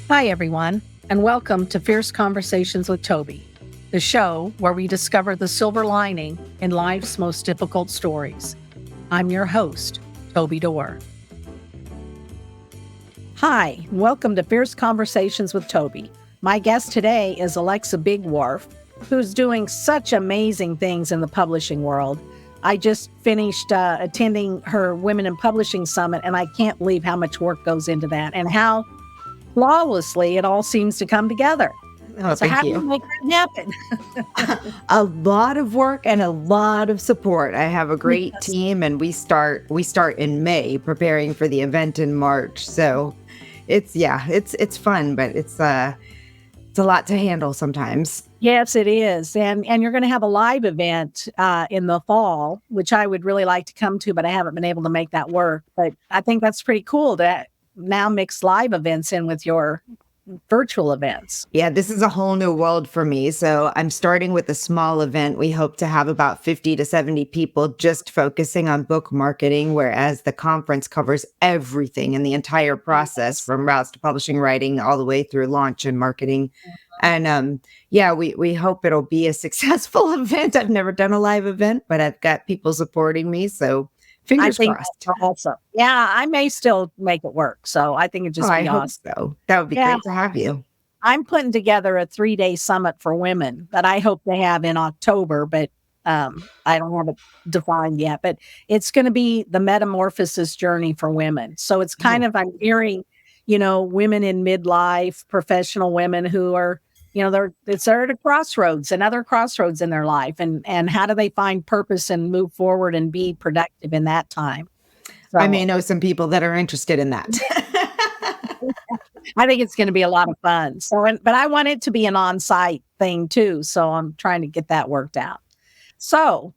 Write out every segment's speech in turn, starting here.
Hi, everyone, and welcome to Fierce Conversations with Toby, the show where we discover the silver lining in life's most difficult stories. I'm your host, Toby Dorr. Hi, welcome to Fierce Conversations with Toby. My guest today is Alexa Bigwarfe, who's doing such amazing things in the publishing world. I just finished attending her Women in Publishing Summit, and I can't believe how much work goes into that and how flawlessly it all seems to come together. Oh, So how thank do you you. make that happen? A lot of work and a lot of support. I have a great Yes. team, and we start in May, preparing for the event in March. So it's fun, but it's a lot to handle sometimes. Yes, it is. And you're going to have a live event in the fall, which I would really like to come to, but I haven't been able to make that work. But I think that's pretty cool to now mix live events in with your virtual events. Yeah, this is a whole new world for me. So I'm starting with a small event. We hope to have about 50 to 70 people just focusing on book marketing, whereas the conference covers everything in the entire process from routes to publishing, writing, all the way through launch and marketing. And we hope it'll be a successful event. I've never done a live event, but I've got people supporting me. So I fingers think crossed. that's awesome. Yeah, I may still make it work. So I think it'd just I be hope awesome. so. That would be Yeah, great to have you. I'm putting together a 3-day summit for women that I hope to have in October, but I don't have it defined yet. But it's going to be the metamorphosis journey for women. So it's kind Oh, of, I'm hearing, women in midlife, professional women who are, they're at a crossroads, another crossroads in their life. And how do they find purpose and move forward and be productive in that time? I may So know some people that are interested in that. I think it's going to be a lot of fun. But I want it to be an on-site thing too. So I'm trying to get that worked out. So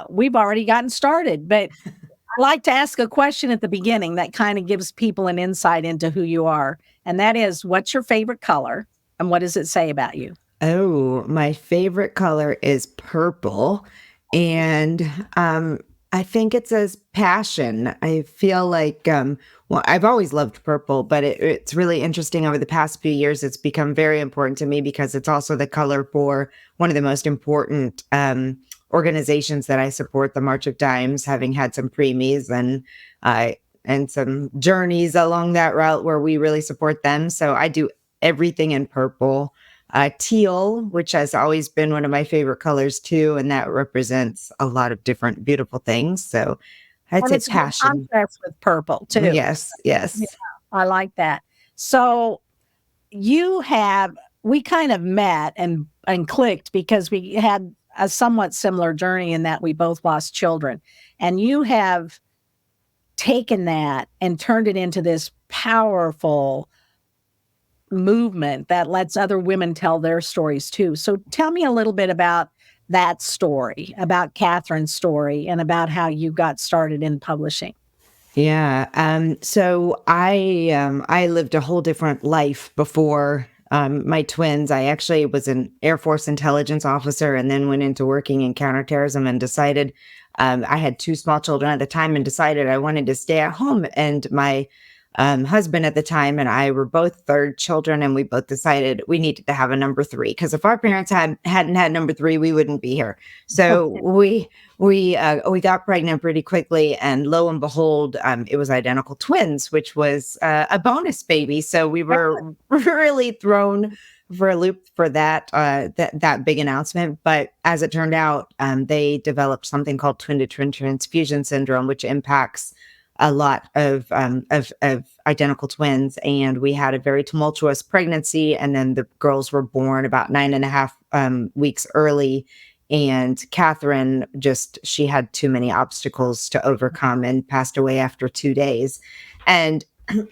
we've already gotten started, but I like to ask a question at the beginning that kind of gives people an insight into who you are. And that is, what's your favorite color? And what does it say about you? Oh, my favorite color is purple. And I think it says passion. I feel like, I've always loved purple, but it's really interesting over the past few years. It's become very important to me because it's also the color for one of the most important organizations that I support, the March of Dimes, having had some preemies and some journeys along that route where we really support them. So I do everything in purple. Teal, which has always been one of my favorite colors too, and that represents a lot of different beautiful things. So I'd And say it's a good passion. contrast with purple too. Yes, Yeah, yes. I like that. So we kind of met and clicked because we had a somewhat similar journey in that we both lost children. And you have taken that and turned it into this powerful movement that lets other women tell their stories too. So tell me a little bit about that story, about Catherine's story, and about how you got started in publishing. Yeah. So I lived a whole different life before my twins. I actually was an Air Force intelligence officer and then went into working in counterterrorism and decided I had two small children at the time and decided I wanted to stay at home. And my husband at the time and I were both third children, and we both decided we needed to have a number three because if our parents hadn't had number three, we wouldn't be here. So we got pregnant pretty quickly, and lo and behold, it was identical twins, which was a bonus baby. So we were really thrown for a loop for that big announcement. But as it turned out, they developed something called twin-to-twin transfusion syndrome, which impacts a lot of identical twins. And we had a very tumultuous pregnancy. And then the girls were born about 9.5 weeks early. And Catherine she had too many obstacles to overcome and passed away after 2 days. And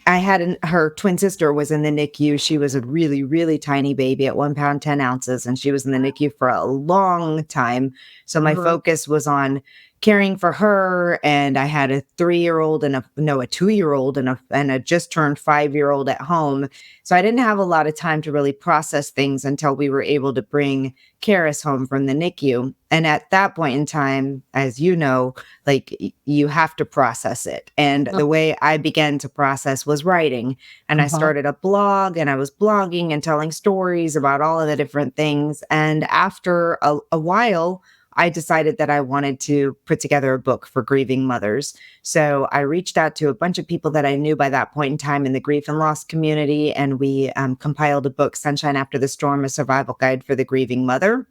her twin sister was in the NICU. She was a really, really tiny baby at 1 pound, 10 ounces. And she was in the NICU for a long time. So my focus was on caring for her, and I had a 3-year-old and a 2-year-old and a just turned 5-year-old at home. So I didn't have a lot of time to really process things until we were able to bring Karis home from the NICU. And at that point in time, as you know, like you have to process it. And the way I began to process was writing. And I Uh-huh. started a blog, and I was blogging and telling stories about all of the different things. And after a while, I decided that I wanted to put together a book for grieving mothers. So I reached out to a bunch of people that I knew by that point in time in the grief and loss community, and we compiled a book, Sunshine After the Storm, a survival guide for the grieving mother.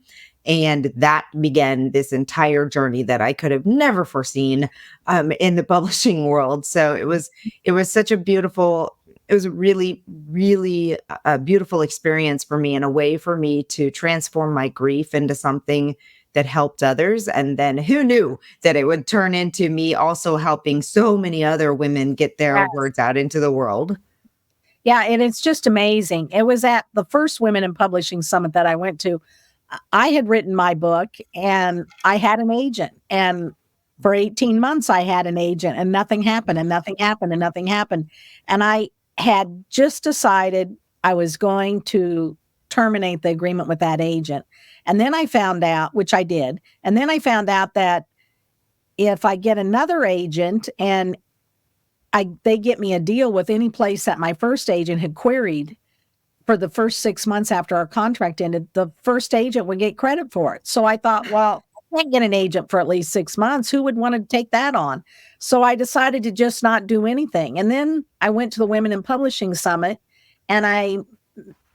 And that began this entire journey that I could have never foreseen in the publishing world. So it was such a beautiful, it was a really, really a beautiful experience for me, and a way for me to transform my grief into something that helped others. And then who knew that it would turn into me also helping so many other women get their Yes. words out into the world. Yeah, and it's just amazing. It was at the first Women in Publishing Summit that I went to. I had written my book and I had an agent. And for 18 months, I had an agent and nothing happened and nothing happened and nothing happened. And I had just decided I was going to terminate the agreement with that agent. And then I found out, which I did, and then I found out that if I get another agent and they get me a deal with any place that my first agent had queried for the first 6 months after our contract ended, the first agent would get credit for it. So I thought, well, I can't get an agent for at least 6 months. Who would want to take that on? So I decided to just not do anything. And then I went to the Women in Publishing Summit, and I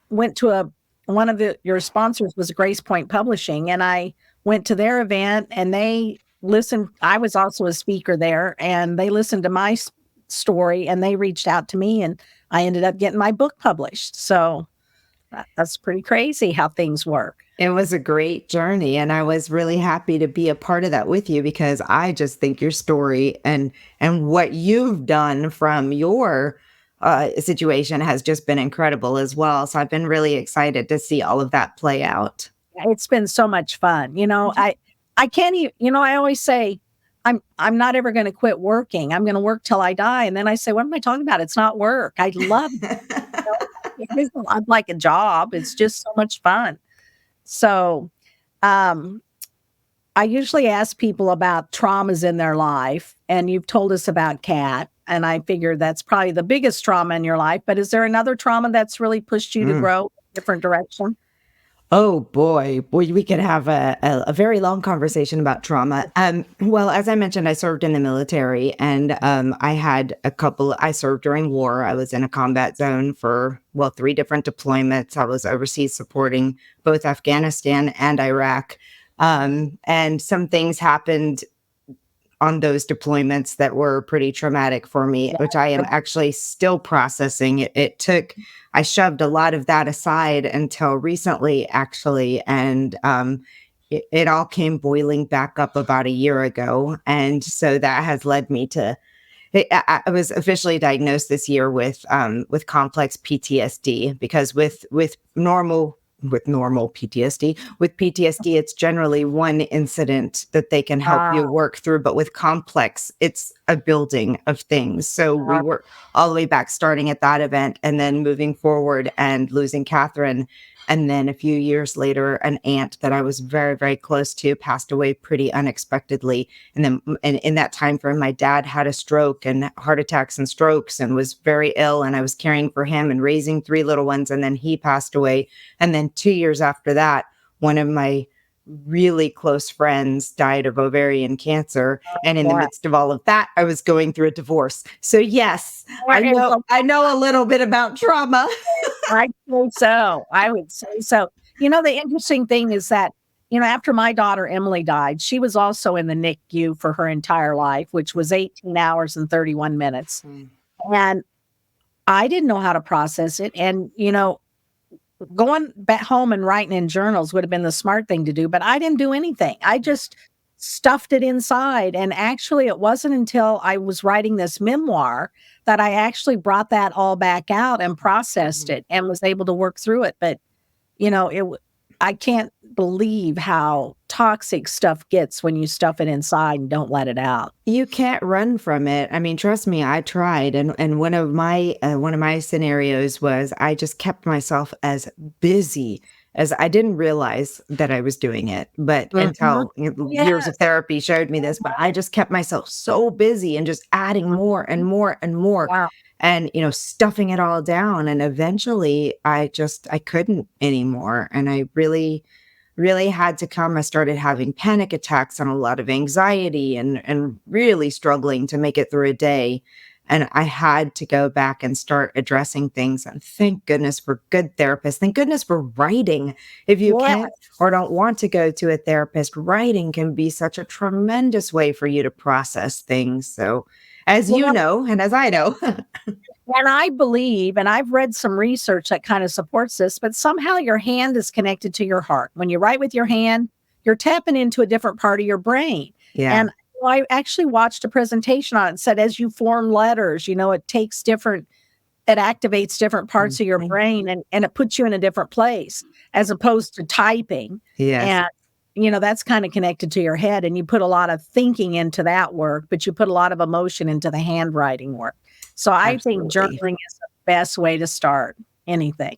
went to one of your sponsors was Grace Point Publishing, and I went to their event, and they listened. I was also a speaker there, and they listened to my story, and they reached out to me, and I ended up getting my book published. So that's pretty crazy how things work. It was a great journey, and I was really happy to be a part of that with you, because I just think your story and what you've done from your situation has just been incredible as well. So I've been really excited to see all of that play out. It's been so much fun. I can't even, I always say I'm not ever going to quit working. I'm going to work till I die. And then I say, what am I talking about? It's not work. I love it. It's not like a job. It's just so much fun. So, um, I usually ask people about traumas in their life, and you've told us about Kat, and I figure that's probably the biggest trauma in your life. But is there another trauma that's really pushed you to Mm. grow in a different direction? Oh boy, we could have a very long conversation about trauma. Well, as I mentioned, I served in the military, and I served during war. I was in a combat zone for, well, 3 different deployments. I was overseas supporting both Afghanistan and Iraq. And some things happened on those deployments that were pretty traumatic for me, which I am actually still processing. I shoved a lot of that aside until recently, actually. And it all came boiling back up about a year ago. And so that has led me to, I was officially diagnosed this year with complex PTSD, because with normal PTSD. With PTSD, it's generally one incident that they can help you work through, but with complex, it's a building of things. So we were all the way back, starting at that event and then moving forward and losing Catherine. And then a few years later, an aunt that I was very, very close to passed away pretty unexpectedly. And then in that time frame, my dad had a stroke and heart attacks and strokes and was very ill. And I was caring for him and raising 3 little ones. And then he passed away. And then 2 years after that, one of my really close friends died of ovarian cancer. And in the Yeah. midst of all of that, I was going through a divorce. So yes, I know a little bit about trauma. I think so. I would say so. The interesting thing is that, after my daughter Emily died, she was also in the NICU for her entire life, which was 18 hours and 31 minutes. Mm. And I didn't know how to process it. And, going back home and writing in journals would have been the smart thing to do, but I didn't do anything. I just stuffed it inside. And actually, it wasn't until I was writing this memoir that I actually brought that all back out and processed it and was able to work through it. But, I can't believe how toxic stuff gets when you stuff it inside and don't let it out. You can't run from it. I mean, trust me, I tried, and one of my scenarios was I just kept myself as busy as I didn't realize that I was doing it, but Mhm. until years of Yes. therapy showed me this, but I just kept myself so busy and just adding more and more and more, Wow. and stuffing it all down, and eventually I couldn't anymore, and I really had to come. I started having panic attacks and a lot of anxiety and really struggling to make it through a day. And I had to go back and start addressing things. And thank goodness for good therapists. Thank goodness for writing. If you Yeah. can't or don't want to go to a therapist, writing can be such a tremendous way for you to process things. So, as you Well, know, and as I know, and I believe, and I've read some research that kind of supports this, but somehow your hand is connected to your heart. When you write with your hand, you're tapping into a different part of your brain. yeah, And I actually watched a presentation on it. It said as you form letters, it activates different parts of your mhm, brain and it puts you in a different place as opposed to typing. yes, And, that's kind of connected to your head. And you put a lot of thinking into that work, but you put a lot of emotion into the handwriting work. So I think absolutely. journaling is the best way to start anything.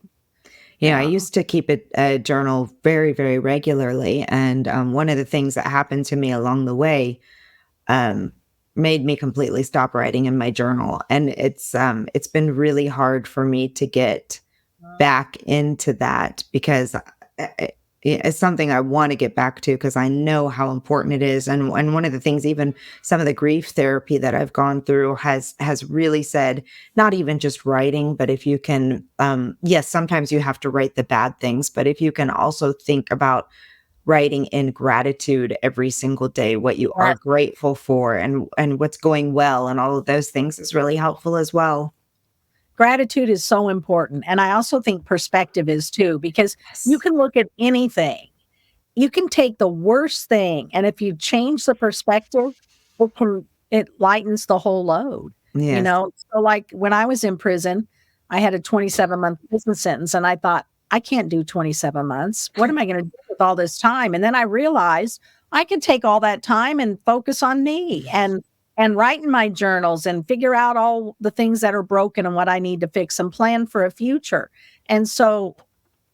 Yeah, I Yeah. used to keep a journal very, very regularly, and one of the things that happened to me along the way um, made me completely stop writing in my journal, and it's been really hard for me to get back into that because it's something I want to get back to because I know how important it is. And one of the things, even some of the grief therapy that I've gone through has really said, not even just writing, but if you can, yes, sometimes you have to write the bad things, but if you can also think about writing in gratitude every single day, what you are Yes. grateful for and what's going well and all of those things is really helpful as well. Gratitude is so important. And I also think perspective is too, because you Yes. can look at anything. You can take the worst thing, and if you change the perspective, it lightens the whole load, you Yes. know? So, like, when I was in prison, I had a 27-month prison sentence, and I thought, "I can't do 27 months. What am I gonna do with all this time?" And then I realized I could take all that time and focus on me and write in my journals and figure out all the things that are broken and what I need to fix and plan for a future. And so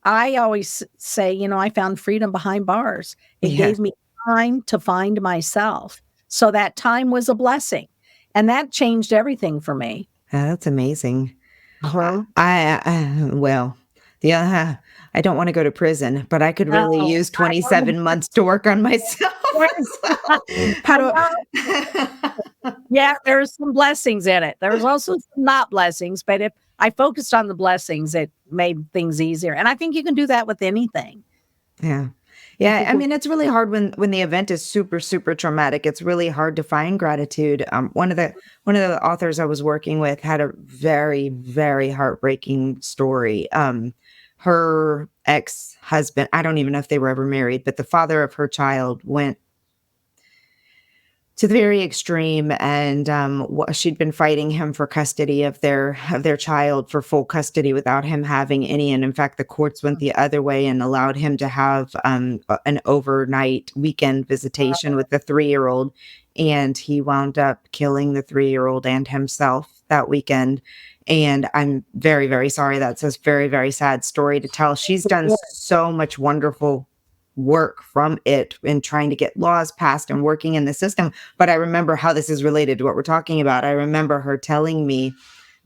I always say, I found freedom behind bars. It Yes. gave me time to find myself. So that time was a blessing. And that changed everything for me. That's amazing. Uh-huh. Well, yeah, I don't want to go to prison, but I could No, really use I know. 27 months to work on myself. Yes. So, how I do know. Yeah, there's some blessings in it. There's also some not blessings, but if I focused on the blessings, it made things easier. And I think you can do that with anything. Yeah. I Yeah, think I mean, it's really hard when the event is super, super traumatic. It's really hard to find gratitude. One of the authors I was working with had a very, very heartbreaking story. Her ex-husband, I don't even know if they were ever married, but the father of her child went to the very extreme, and she'd been fighting him for custody of their child, for full custody without him having any. And in fact, the courts went the other way and allowed him to have an overnight weekend visitation with the 3-year-old, and he wound up killing the 3-year-old and himself that weekend. And I'm very, very sorry. That's a very, very sad story to tell. She's done so much wonderful work from it in trying to get laws passed and working in the system. But I remember how this is related to what we're talking about. I remember her telling me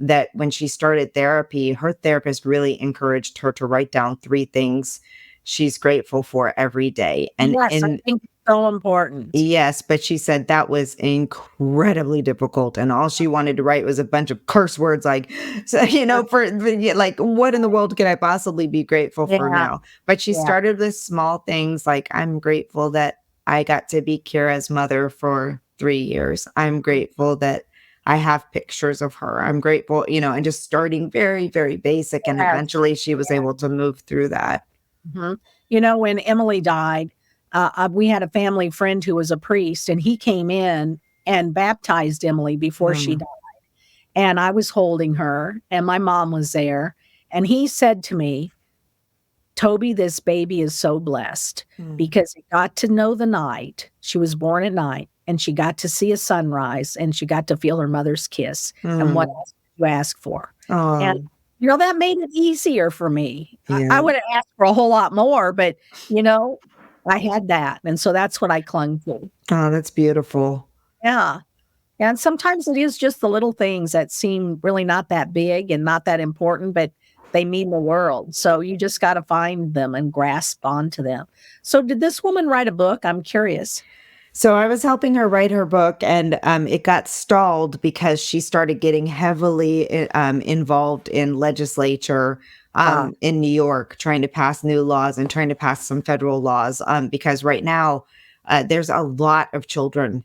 that when she started therapy, her therapist really encouraged her to write down 3 things she's grateful for every day. And yes, I in think it's so important. Yes, but she said that was incredibly difficult, and all she wanted to write was a bunch of curse words, like, so, yeah, like, what in the world could I possibly be grateful for Yeah, now? But she yeah. started with small things like, I'm grateful that I got to be Kira's mother for 3 years. I'm grateful that I have pictures of her. I'm grateful, and just starting very, very basic. And Yes. eventually she was able to move through that. Mhm. When Emily died, we had a family friend who was a priest, and he came in and baptized Emily before she Mm, died. And I was holding her, and my mom was there. And he said to me, Toby, this baby is so blessed Mm. because it got to know the night. She was born at night and she got to see a sunrise and she got to feel her mother's kiss. And what Mm. else could you ask for? And, Oh, that made it easier for me. I yeah. would have asked for a whole lot more, but, I had that. And so that's what I clung to. Oh, that's beautiful. Yeah. And sometimes it is just the little things that seem really not that big and not that important, but they mean the world. So you just got to find them and grasp onto them. So did this woman write a book? I'm curious. So I was helping her write her book, and it got stalled because she started getting heavily involved in legislature Ah, in New York, trying to pass new laws and trying to pass some federal laws. Because right now there's a lot of children,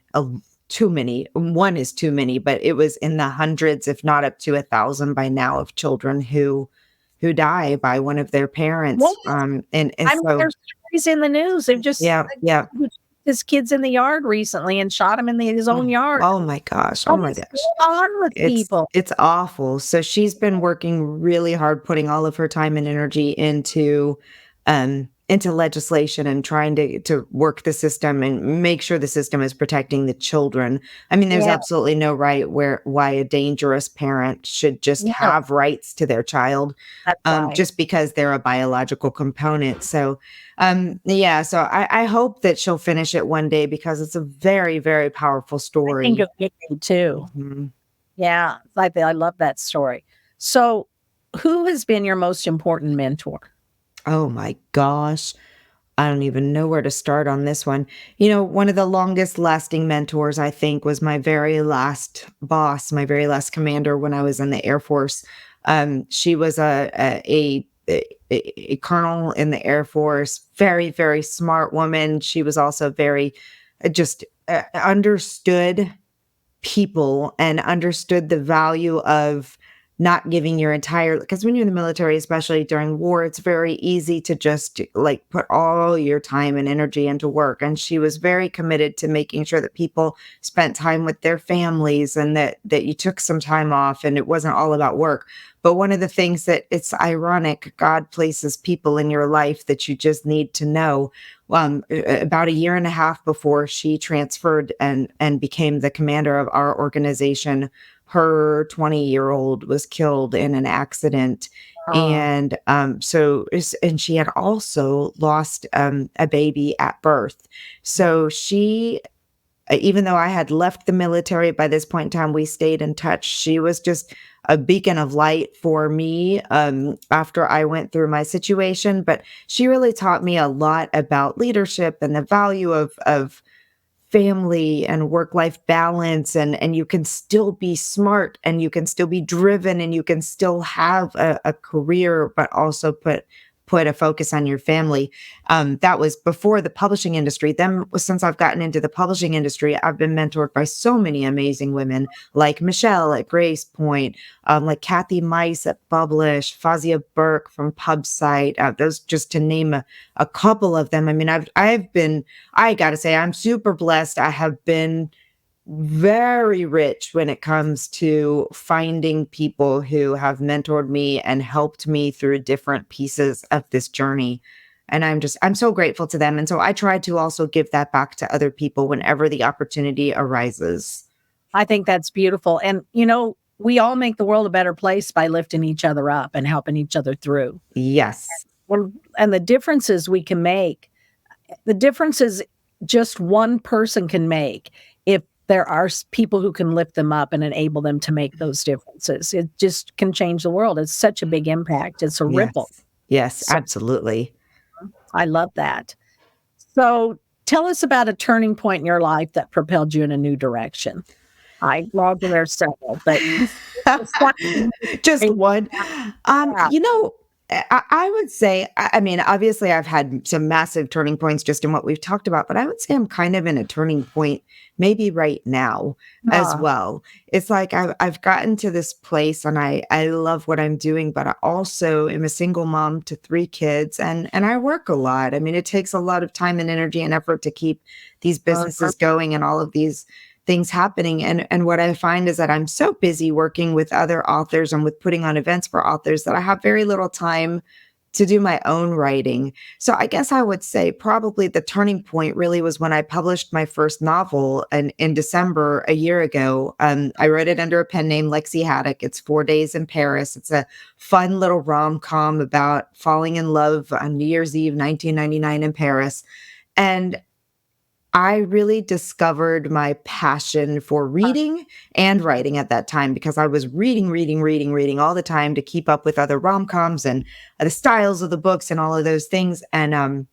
too many. One is too many, but it was in the hundreds, if not up to 1,000 by now, of children who die by one of their what? parents. And I mean, so there's stories in the news. They've just yeah, yeah. this kid's in the yard recently and shot him in his own Oh, yard. oh my gosh. Oh What my is gosh. going on with people? It's awful. So she's been working really hard, putting all of her time and energy into legislation and trying to work the system and make sure the system is protecting the children. I mean, there's Yeah, absolutely no right why a dangerous parent should just yeah, have rights to their child, that's right. just because they're a biological component. So yeah, so I hope that she'll finish it one day because it's a very, very powerful I think story. of Mickey too. Mhm. Yeah, I love that story. So, who has been your most important mentor? Oh my gosh. I don't even know where to start on this one. One of the longest lasting mentors, I think, was my very last boss, my very last commander when I was in the Air Force. She was a colonel in the Air Force, very, very smart woman. She was also very just understood people and understood the value of not giving your entire, because when you're in the military, especially during war, it's very easy to just like put all your time and energy into work. And she was very committed to making sure that people spent time with their families and that you took some time off and it wasn't all about work. But one of the things that it's ironic, God places people in your life that you just need to know. About a year and a half before she transferred and became the commander of our organization, her 20-year-old was killed in an accident. Oh, And and she had also lost a baby at birth. So she, even though I had left the military by this point in time, we stayed in touch. She was just a beacon of light for me after I went through my situation. But she really taught me a lot about leadership and the value of family and work-life balance, and you can still be smart and you can still be driven and you can still have a career but also put a focus on your family. That was before the publishing industry. Then since I've gotten into the publishing industry, I've been mentored by so many amazing women like Michelle at Grace Point, like Kathy Mice at Publish, Fazia Burke from PubSite. Those just to name a couple of them. I mean, I gotta say, I'm super blessed. I have been very rich when it comes to finding people who have mentored me and helped me through different pieces of this journey. And I'm so grateful to them. And so I try to also give that back to other people whenever the opportunity arises. I think that's beautiful. And, we all make the world a better place by lifting each other up and helping each other through. Yes. Well, and the differences we can make, the differences just one person can make if there are people who can lift them up and enable them to make those differences. It just can change the world. It's such a big impact. It's a ripple. Yes. Yes, So absolutely. I love that. So tell us about a turning point in your life that propelled you in a new direction. I love there's several, but just one. Just one. Yeah. I would say, I mean, obviously, I've had some massive turning points just in what we've talked about, but I would say I'm kind of in a turning point, maybe right now as Uh, well. It's like I've gotten to this place, and I love what I'm doing, but I also am a single mom to 3 kids, and I work a lot. I mean, it takes a lot of time and energy and effort to keep these uh, businesses going and all of these things happening. And what I find is that I'm so busy working with other authors and with putting on events for authors that I have very little time to do my own writing. So I guess I would say probably the turning point really was when I published my first novel in December a year ago. I wrote it under a pen name, Lexi Haddock. It's 4 Days in Paris. It's a fun little rom-com about falling in love on New Year's Eve, 1999 in Paris. And I really discovered my passion for reading and writing at that time because I was reading all the time to keep up with other rom-coms and the styles of the books and all of those things. And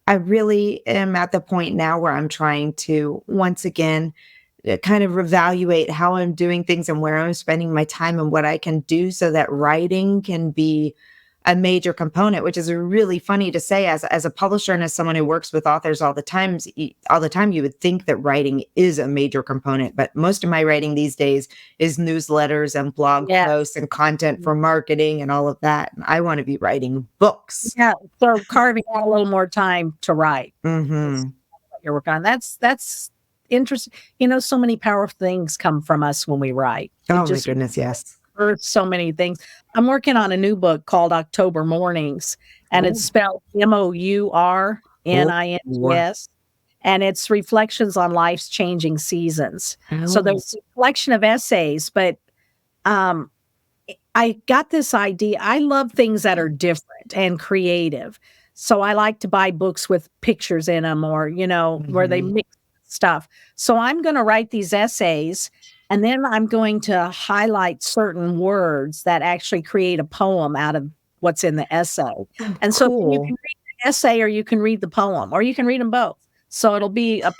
I really am at the point now where I'm trying to once again kind of reevaluate how I'm doing things and where I'm spending my time and what I can do so that writing can be a major component, which is really funny to say as a publisher and as someone who works with authors all the time, you would think that writing is a major component, but most of my writing these days is newsletters and blog Yeah. posts and content for marketing and all of that. And I want to be writing books. Yeah. So carving out a little more time to write. Mm-hmm. What you're working on. That's interesting. So many powerful things come from us when we write. Oh my goodness, yes. So many things. I'm working on a new book called October Mornings, and it's spelled Mournings, and it's reflections on life's changing seasons. So there's a collection of essays, but I got this idea. I love things that are different and creative. So I like to buy books with pictures in them or, where they mix stuff. So I'm going to write these essays and then I'm going to highlight certain words that actually create a poem out of what's in the essay. And so you can read the essay or you can read the poem or you can read them both. So it'll be a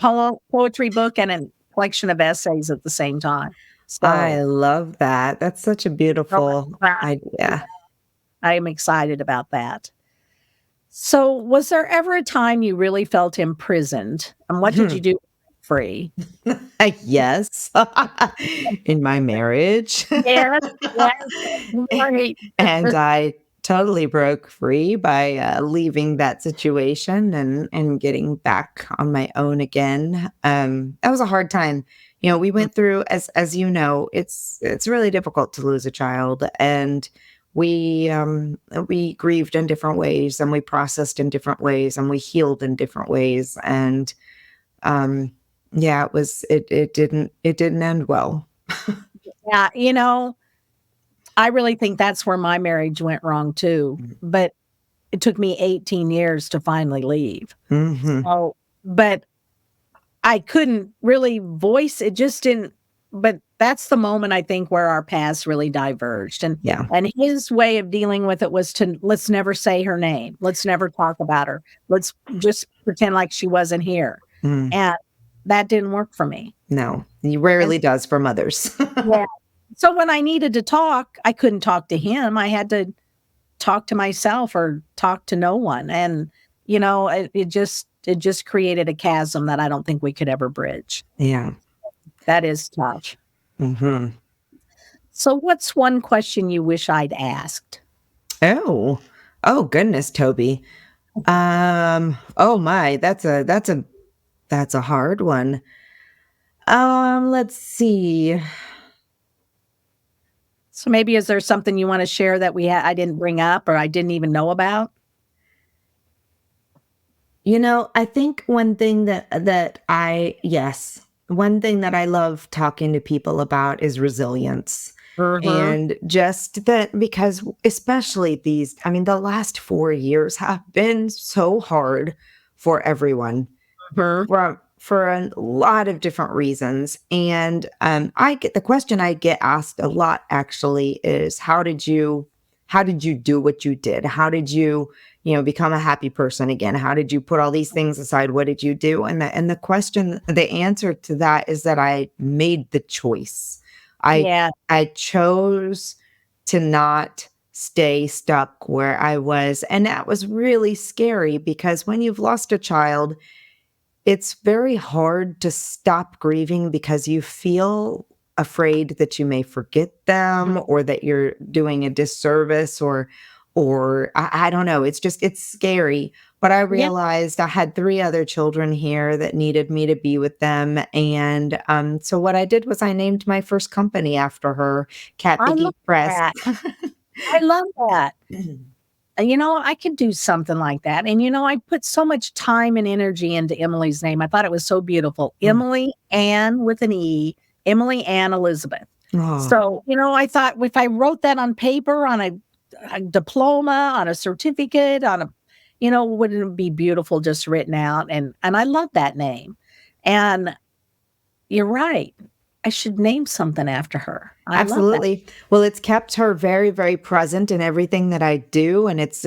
poetry book and a collection of essays at the same time. So I love that. That's such a beautiful idea. I am excited about that. So was there ever a time you really felt imprisoned? And what did you do free? Yes. In my marriage. Yes. Right. And I totally broke free by leaving that situation and getting back on my own again. That was a hard time. We went through, as you know, it's really difficult to lose a child, and we grieved in different ways, and we processed in different ways, and we healed in different ways, and it didn't end well. Yeah, I really think that's where my marriage went wrong too. But it took me 18 years to finally leave. Mm-hmm. So, but I couldn't really voice it, just didn't. But that's the moment I think where our paths really diverged. And his way of dealing with it was let's never say her name. Let's never talk about her. Let's just pretend like she wasn't here. Mm. And that didn't work for me. No, he rarely does for mothers. Yeah. So when I needed to talk, I couldn't talk to him. I had to talk to myself or talk to no one. And, it just created a chasm that I don't think we could ever bridge. Yeah. That is tough. Mm-hmm. So what's one question you wish I'd asked? Oh goodness, Toby. Oh my, that's a hard one. Let's see. So maybe is there something you want to share that I didn't bring up or I didn't even know about? I think one thing that I love talking to people about is resilience. And just that, because especially the last 4 years have been so hard for everyone for a lot of different reasons. And the question I get asked a lot actually is, how did you do what you did? How did you, become a happy person again? How did you put all these things aside? What did you do? And the answer to that is that I made the choice. I chose to not stay stuck where I was. And that was really scary because when you've lost a child, it's very hard to stop grieving because you feel afraid that you may forget them or that you're doing a disservice or I don't know. It's scary. But I realized I had 3 other children here that needed me to be with them. And so what I did was I named my first company after her, Kat Biggie Press. I love that. I could do something like that. And, I put so much time and energy into Emily's name. I thought it was so beautiful. Mm. Emily Ann with an E, Emily Ann Elizabeth. Oh, So, I thought if I wrote that on paper, on a diploma, on a certificate, wouldn't it be beautiful just written out? And I love that name. And you're right. I should name something after her. I love that. absolutely. Well, it's kept her very, very present in everything that I do, and it's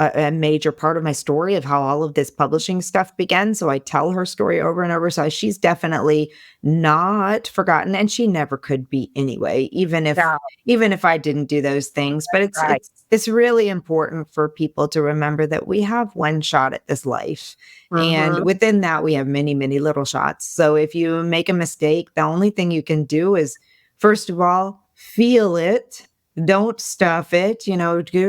a major part of my story of how all of this publishing stuff began. So I tell her story over and over. So she's definitely not forgotten, and she never could be anyway, Yeah, even if I didn't do those things. But right. it's really important for people to remember that we have one shot at this life. And Mhm. within that, we have many, many little shots. So if you make a mistake, the only thing you can do is, first of all, feel it. Don't stuff it.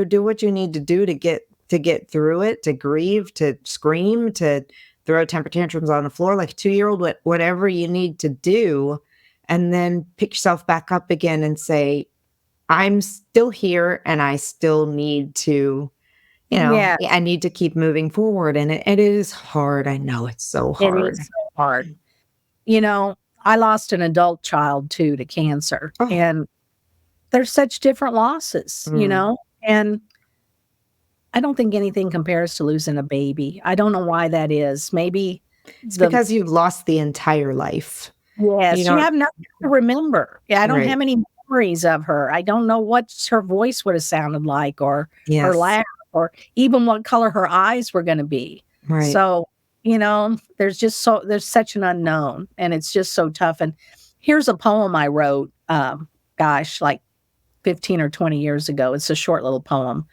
Do what you need to do to get through it, to grieve, to scream, to throw temper tantrums on the floor like a 2-year-old, whatever you need to do. And then pick yourself back up again and say, I'm still here and I still need to, Yeah, I need to keep moving forward. And it is hard. I know it's so it is hard. so hard. You know, I lost an adult child too to cancer, Oh, and there's such different losses, mm. and I don't think anything compares to losing a baby. I don't know why that is. Maybe It's the because you've lost the entire life. You yes, you don't, have nothing to remember. Yeah, I don't right. have any memories of her. I don't know what her voice would have sounded like, or her Yes, laugh, or even what color her eyes were gonna be. right. So, there's such an unknown, and it's just so tough, and here's a poem I wrote, gosh, like 15 or 20 years ago. It's a short little poem,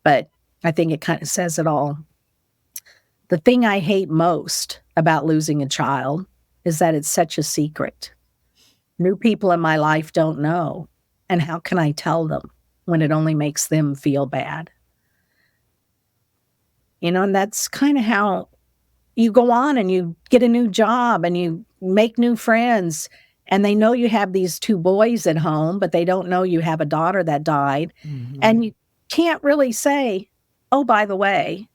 but I think it kinda says it all. The thing I hate most about losing a child is that it's such a secret. New people in my life don't know, and how can I tell them when it only makes them feel bad? And that's kinda how you go on and you get a new job and you make new friends, and they know you have these 2 boys at home, but they don't know you have a daughter that died, Mhm. and you can't really say, "Oh, by the way,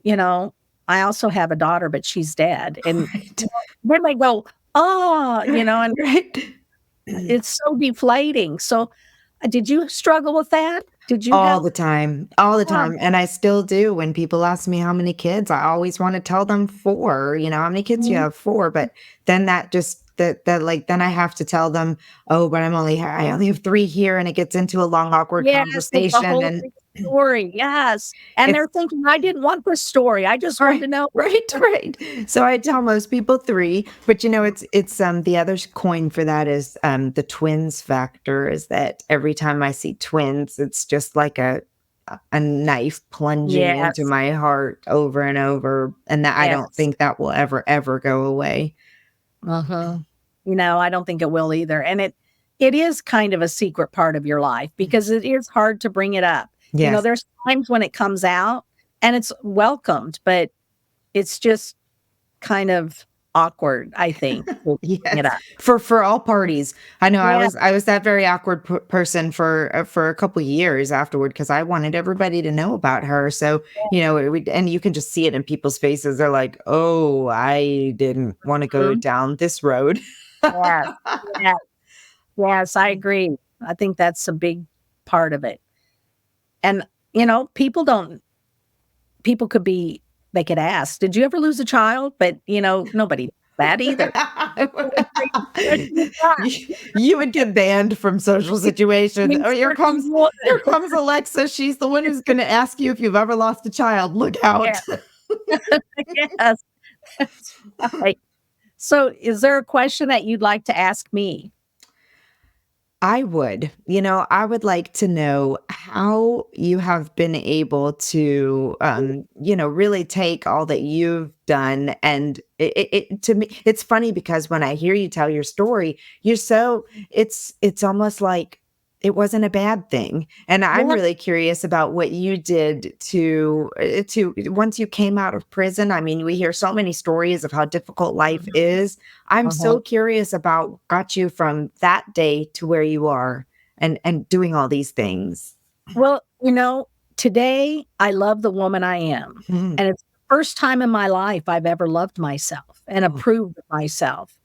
you know, I also have a daughter, but she's dead," and Right. then they go, "Oh," and Right. it's so deflating. So, did you struggle with that? Did you have All the Yeah, time, and I still do. When people ask me how many kids, I always wanna tell them 4, "How many kids do you mhm. have?" 4, but then that just like, then I have to tell them, "Oh, but I only have 3 here," and it gets into a long, awkward Yes, it's a conversation, whole and big story, yes, and it's they're thinking, "I didn't want this story, I just wanted right, to know." right. So I tell most people 3, but, the other coin for that is, the twins factor is that every time I see twins, it's just like a knife plunging into Yes, my heart over and over, and that I don't yes, think that will ever, ever go away. uh-huh. I don't think it will either, and it is kind of a secret part of your life because it is hard to bring it up. Yes. There's times when it comes out and it's welcomed, but it's just kind of awkward, I think, to bring it Yes, up. for all parties. I know Yeah, I was that very awkward person for a couple years afterward because I wanted everybody to know about her. So, and you can just see it in people's faces. They're like, "Oh, I didn't want to go mhm, down this road." yes, yes, yes, I agree. I think that's a big part of it, and, people could be they could ask, "Did you ever lose a child?" But, nobody does that either. You would get banned from social situations. You Oh, certainly here would. comes Alexa. She's the one who's going to ask you if you've ever lost a child. Look out. Yeah, yes, that's right. So, is there a question that you'd like to ask me? I would. I would like to know how you have been able to, really take all that you've done. And to me, it's funny because when I hear you tell your story, it's almost like it wasn't a bad thing. And I'm Yeah, really curious about what you did to once you came out of prison. I mean, we hear so many stories of how difficult life mhm, is. I'm uh-huh. so curious about what got you from that day to where you are and doing all these things. Well, today I love the woman I am. Mhm. And it's the first time in my life I've ever loved myself and Oh, approved of myself.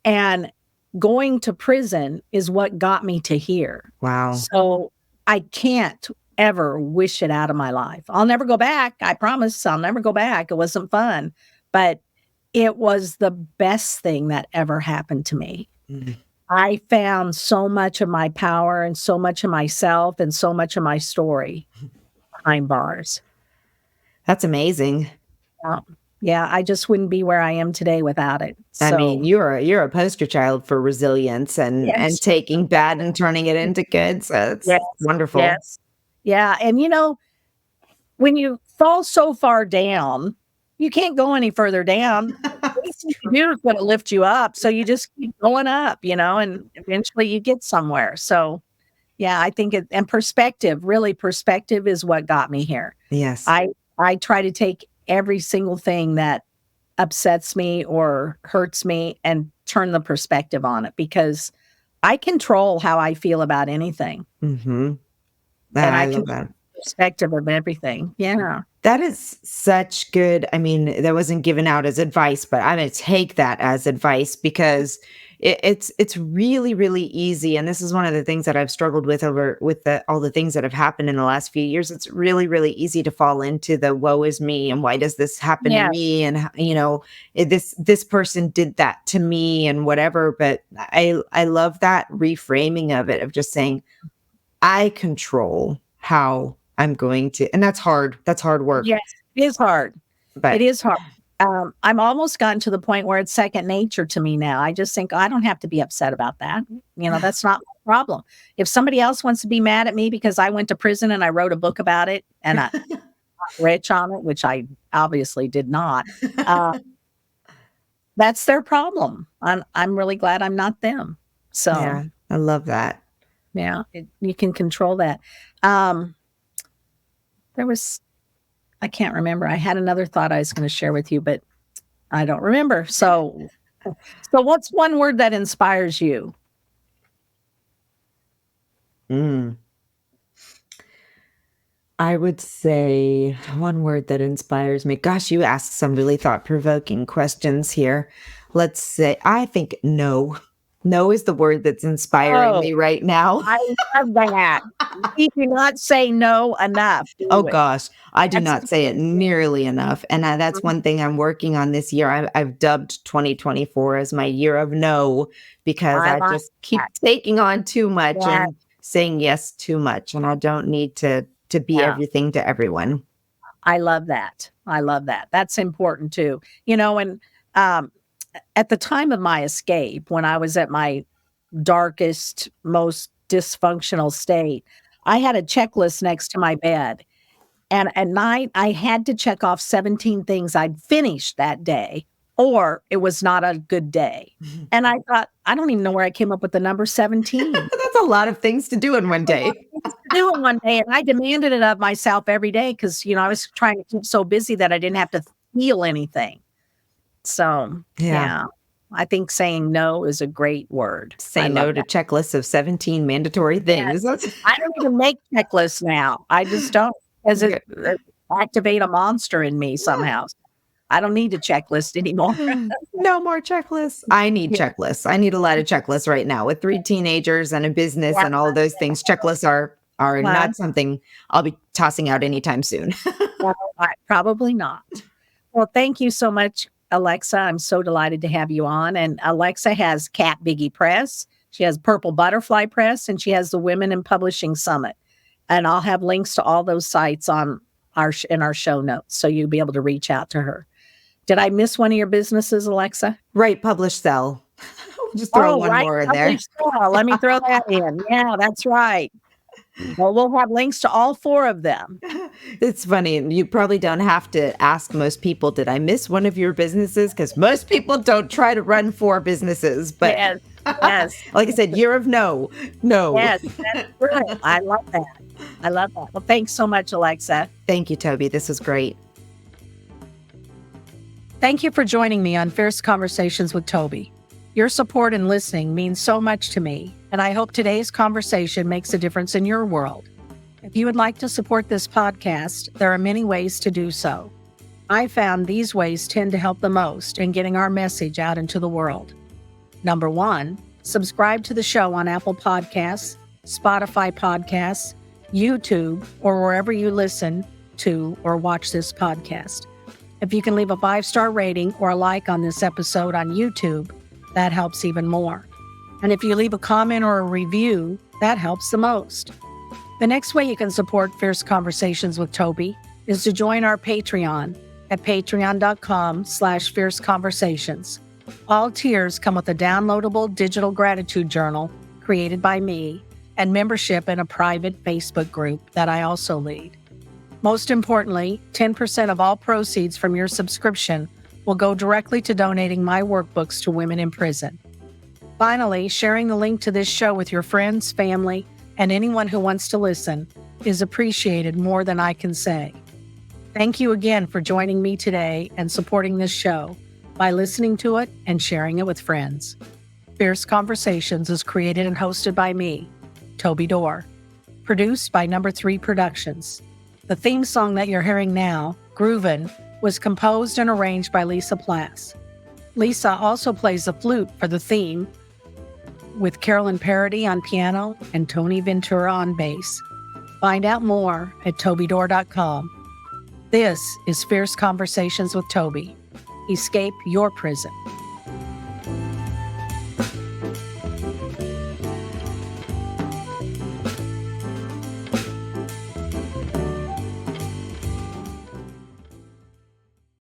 And going to prison is what got me to here. wow. So I can't ever wish it out of my life. I'll never go back. I promise I'll never go back. It wasn't fun, but it was the best thing that ever happened to me. Mm. I found so much of my power and so much of myself and so much of my story behind bars. That's amazing. Yeah, I just wouldn't be where I am today without it. I mean, So, you're a poster child for resilience and yes, taking bad and turning it into good. So it's yes, wonderful. yes. Yeah, and when you fall so far down, you can't go any further down. It's Anything you true. do is gonna lift you up, so you just keep going up, and eventually you get somewhere. So, yeah, I think and perspective, really perspective is what got me here. Yes. I I try to take every single thing that upsets me or hurts me and turn the perspective on it because I control how I feel about anything, Mhm. and I I love control that. the perspective of everything. Yeah. That is such good. I mean, that wasn't given out as advice, but I'm gonna take that as advice because it's really really easy. And this is one of the things that I've struggled with over with all the things that have happened in the last few years. It's really really easy to fall into the woe is me and why does this happen to Yes. me and this person did that to me and whatever. But I love that reframing of it of just saying I control how I'm going to, and that's hard. That's hard work. Yes, it is hard. It But is hard. I'm almost gotten to the point where it's second nature to me now. I just think, I don't have to be upset about that. That's not my problem. If somebody else wants to be mad at me because I went to prison and I wrote a book about it and I got rich on it, which I obviously did not, uh, that's their problem. I'm really glad I'm not them. So, yeah, I love that. yeah, you can control that. Um, there was I can't remember. I had another thought I was gonna share with you, but I don't remember. So what's one word that inspires you? Mm. I would say one word that inspires me. Gosh, you asked some really thought provoking questions here. Let's say, I think no. No is the word that's inspiring Oh, me right now. I love that. We do not say no enough, do Oh we? gosh, I do That's not say it nearly enough. And that's Mhm. one thing I'm working on this year. I've dubbed 2024 as my year of no because I I like just keep that. taking on too much Yeah, and saying yes too much. And I don't need to be yeah. everything to everyone. I love that. I love that. That's important too. And um, at the time of my escape, when I was at my darkest, most dysfunctional state, I had a checklist next to my bed. And at night, I had to check off 17 things I'd finished that day, or it was not a good day. And I thought, I don't even know where I came up with the number 17. That's a lot of things to do in one A lot day. of things to do in one day, and I demanded it of myself every day because I was trying to keep so busy that I didn't have to feel anything. So, Yeah. yeah, I think saying no is a great word. I Say love no to that. checklists of 17 mandatory Yes. things. That's I don't even make checklists now. I just don't, 'cause good. it activate a monster in me somehow. I don't need a checklist anymore. No more checklists. I need Yeah, checklists. I need a lot of checklists right now with 3 teenagers and a business yeah, and all of those things. Checklists are well, not something I'll be tossing out anytime soon. well, probably not. Well, thank you so much, Alexa. I'm so delighted to have you on. And Alexa has Kat Biggie Press. She has Purple Butterfly Press, and she has the Women in Publishing Summit. And I'll have links to all those sites on in our show notes, so you'll be able to reach out to her. Did I miss one of your businesses, Alexa? Right, publish, sell. Just throw Oh, one right. more in there. Publish Sale. Let me throw that in. Yeah, that's right. Well, we'll have links to all four of them. It's funny. You probably don't have to ask most people, did I miss one of your businesses? Because most people don't try to run 4 businesses. But Yes, yes, like I said, year of no. No. yes. That's brilliant. I love that. I love that. Well, thanks so much, Alexa. Thank you, Toby. This was great. Thank you for joining me on Fierce Conversations with Toby. Your support and listening means so much to me, and I hope today's conversation makes a difference in your world. If you would like to support this podcast, there are many ways to do so. I found these ways tend to help the most in getting our message out into the world. Number 1, subscribe to the show on Apple Podcasts, Spotify Podcasts, YouTube, or wherever you listen to or watch this podcast. If you can leave a 5-star rating or a like on this episode on YouTube, that helps even more. And if you leave a comment or a review, that helps the most. The next way you can support Fierce Conversations with Toby is to join our Patreon at patreon.com/fierceconversations. All tiers come with a downloadable digital gratitude journal created by me and membership in a private Facebook group that I also lead. Most importantly, 10% of all proceeds from your subscription will go directly to donating my workbooks to women in prison. Finally, sharing the link to this show with your friends, family, and anyone who wants to listen is appreciated more than I can say. Thank you again for joining me today and supporting this show by listening to it and sharing it with friends. Fierce Conversations is created and hosted by me, Toby Dorr. Produced by Number 3 Productions. The theme song that you're hearing now, Grieving, was composed and arranged by Lisa Plass. Lisa also plays the flute for the theme, with Carolyn Parody on piano and Tony Ventura on bass. Find out more at tobydor.com. This is Fierce Conversations with Toby. Escape your prison.